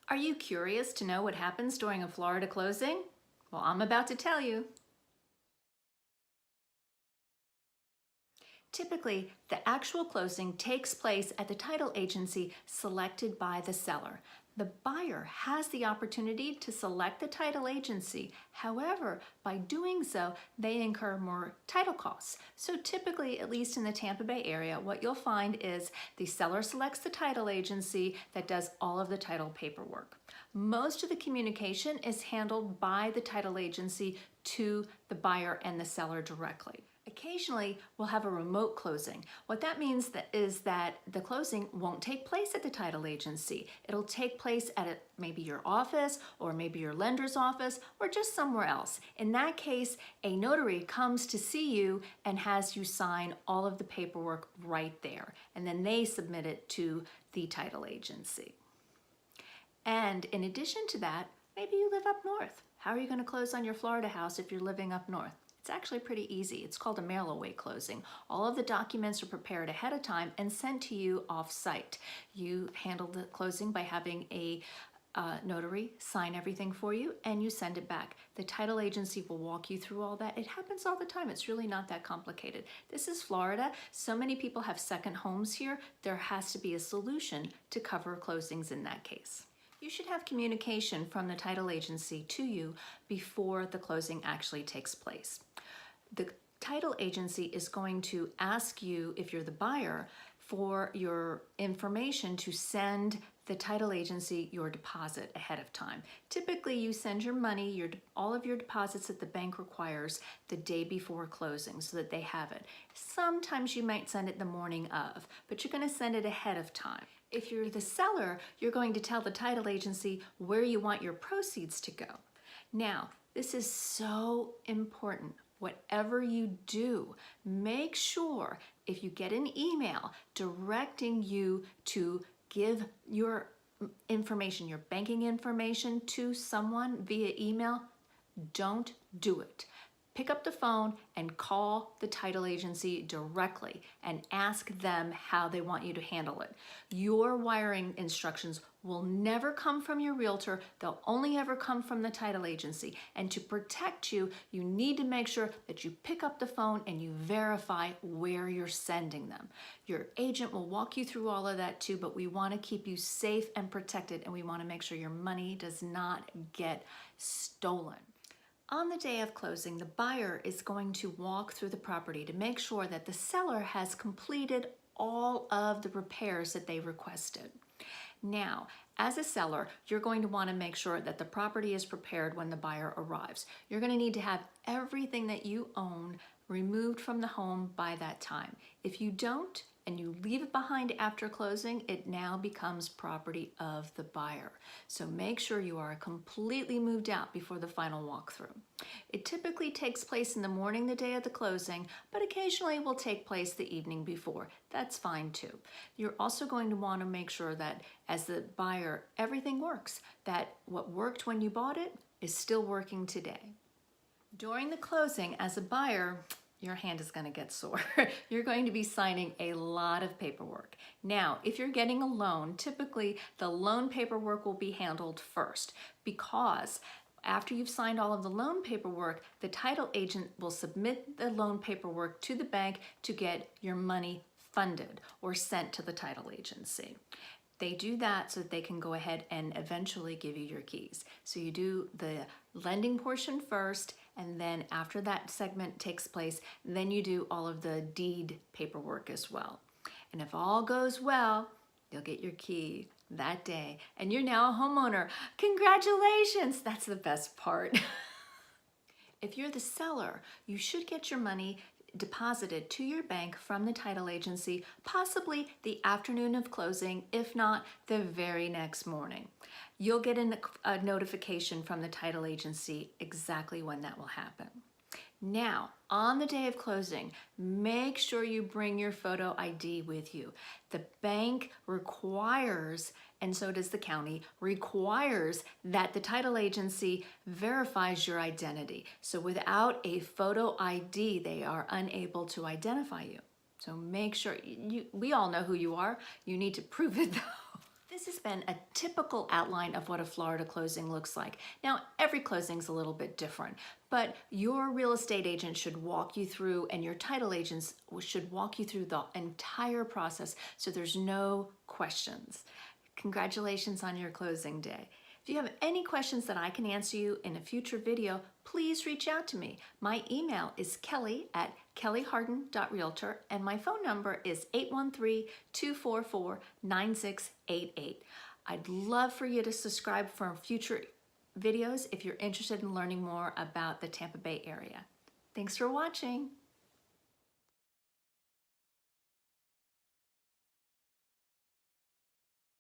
Are you curious to know what happens during a Florida closing? Well, I'm about to tell you. Typically, the actual closing takes place at the title agency selected by the seller. The buyer has the opportunity to select the title agency. However, by doing so, they incur more title costs. So typically, at least in the Tampa Bay area, what you'll find is the seller selects the title agency that does all of the title paperwork. Most of the communication is handled by the title agency to the buyer and the seller directly. Occasionally, we'll have a remote closing. What that means is that the closing won't take place at the title agency. It'll take place at maybe your office or maybe your lender's office or just somewhere else. In that case, a notary comes to see you and has you sign all of the paperwork right there. And then they submit it to the title agency. And in addition to that, maybe you live up north. How are you going to close on your Florida house if you're living up north? It's actually pretty easy. It's called a mail-away closing. All of the documents are prepared ahead of time and sent to you off-site. You handle the closing by having a notary sign everything for you and you send it back. The title agency will walk you through all that. It happens all the time. It's really not that complicated. This is Florida. So many people have second homes here. There has to be a solution to cover closings in that case. You should have communication from the title agency to you before the closing actually takes place. The title agency is going to ask you, if you're the buyer, for your information to send the title agency your deposit ahead of time. Typically, you send your money, all of your deposits that the bank requires the day before closing so that they have it. Sometimes you might send it the morning of, but you're going to send it ahead of time. If you're the seller, you're going to tell the title agency where you want your proceeds to go. Now, this is so important. Whatever you do, make sure if you get an email directing you to give your information, your banking information to someone via email, don't do it. Pick up the phone and call the title agency directly and ask them how they want you to handle it. Your wiring instructions will never come from your realtor. They'll only ever come from the title agency. And to protect you, you need to make sure that you pick up the phone and you verify where you're sending them. Your agent will walk you through all of that too, but we want to keep you safe and protected, and we want to make sure your money does not get stolen. On the day of closing, the buyer is going to walk through the property to make sure that the seller has completed all of the repairs that they requested. Now, as a seller, you're going to want to make sure that the property is prepared when the buyer arrives. You're going to need to have everything that you own removed from the home by that time. If you don't, and you leave it behind after closing, it now becomes property of the buyer. So make sure you are completely moved out before the final walkthrough. It typically takes place in the morning the day of the closing, but occasionally will take place the evening before. That's fine too. You're also going to want to make sure that as the buyer, everything works, that what worked when you bought it is still working today. During the closing, as a buyer, your hand is going to get sore. You're going to be signing a lot of paperwork. Now, if you're getting a loan, typically the loan paperwork will be handled first, because after you've signed all of the loan paperwork, the title agent will submit the loan paperwork to the bank to get your money funded or sent to the title agency. They do that so that they can go ahead and eventually give you your keys. So you do the lending portion first, and then after that segment takes place, then you do all of the deed paperwork as well. And if all goes well, you'll get your key that day, and you're now a homeowner. Congratulations! That's the best part. If you're the seller, you should get your money deposited to your bank from the title agency, possibly the afternoon of closing, if not the very next morning. You'll get a notification from the title agency exactly when that will happen. Now, on the day of closing, make sure you bring your photo ID with you. The bank requires, and so does the county, requires that the title agency verifies your identity. So without a photo ID, they are unable to identify you. So make sure, we all know who you are. You need to prove it though. This has been a typical outline of what a Florida closing looks like. Now, every closing is a little bit different, but your real estate agent should walk you through, and your title agents should walk you through the entire process so there's no questions. Congratulations on your closing day. If you have any questions that I can answer you in a future video, please reach out to me. My email is kelly@kellyharden.realtor, and my phone number is 813-244-9688. I'd love for you to subscribe for future videos if you're interested in learning more about the Tampa Bay area. Thanks for watching.